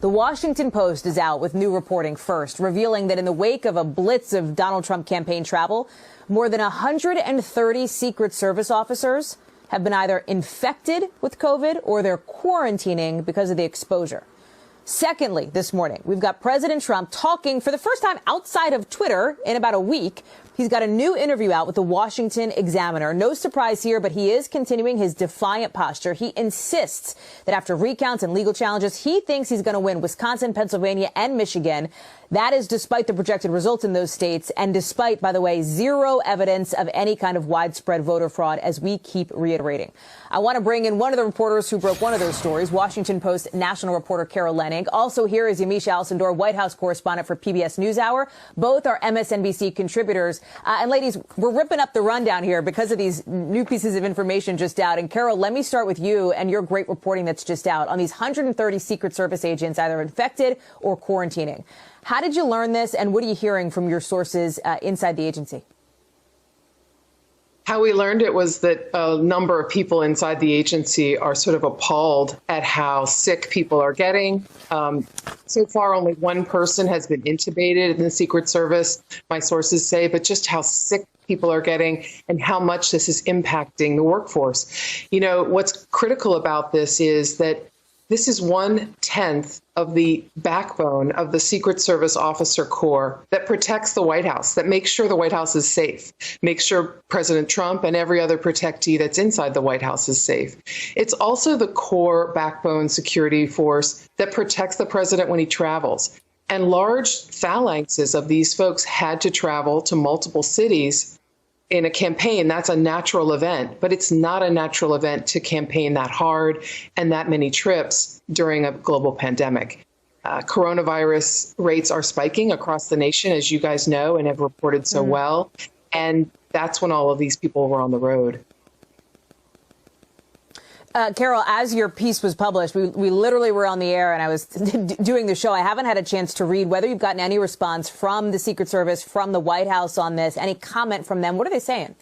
The Washington Post is out with new reporting first, revealing that in the wake of a blitz of Donald Trump campaign travel, more than 130 Secret Service officers have been either infected with COVID or they're quarantining because of the exposure. Secondly, this morning, we've got President Trump talking for the first time outside of Twitter in about a week. He's got a new interview out with the Washington Examiner. No surprise here, but he is continuing his defiant posture. He insists that after recounts and legal challenges, he thinks he's going to win Wisconsin, Pennsylvania, and Michigan. That is despite the projected results in those states and despite, by the way, zero evidence of any kind of widespread voter fraud, as we keep reiterating. I want to bring in one of the reporters who broke one of those stories, Washington Post national reporter Carol Leonnig. Also here is Yamiche Alcindor, White House correspondent for PBS NewsHour. Both are MSNBC contributors. And ladies, we're ripping up the rundown here because of these new pieces of information just out. And Carol, let me start with you and your great reporting that's just out on these 130 Secret Service agents either infected or quarantining. How did you learn this, and what are you hearing from your sources inside the agency? How we learned it was that a number of people inside the agency are sort of appalled at how sick people are getting. So far, only one person has been intubated in the Secret Service, my sources say, but just how sick people are getting and how much this is impacting the workforce. You know, what's critical about this is that this is 1/10 of the backbone of the Secret Service officer corps that protects the White House, that makes sure the White House is safe, makes sure President Trump and every other protectee that's inside the White House is safe. It's also the core backbone security force that protects the president when he travels. And large phalanxes of these folks had to travel to multiple cities in a campaign. That's a natural event, but it's not a natural event to campaign that hard and that many trips during a global pandemic. Coronavirus rates are spiking across the nation, as you guys know and have reported so well. And that's when all of these people were on the road. Carol, as your piece was published, we literally were on the air and I was doing the show. I haven't had a chance to read whether you've gotten any response from the Secret Service, from the White House on this, any comment from them. What are they saying?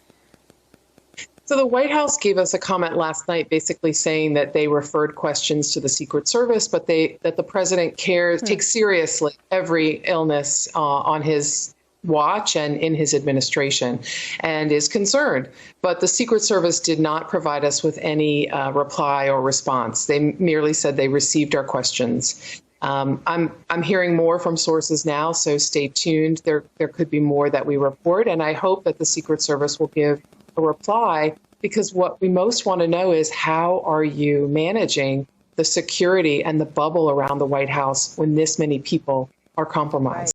So the White House gave us a comment last night basically saying that they referred questions to the Secret Service, but that the president takes seriously every illness on his watch and in his administration and is concerned. But the Secret Service did not provide us with any reply or response. They merely said they received our questions. I'm hearing more from sources now, so stay tuned. There could be more that we report, and I hope that the Secret Service will give a reply, because what we most want to know is how are you managing the security and the bubble around the White House when this many people are compromised?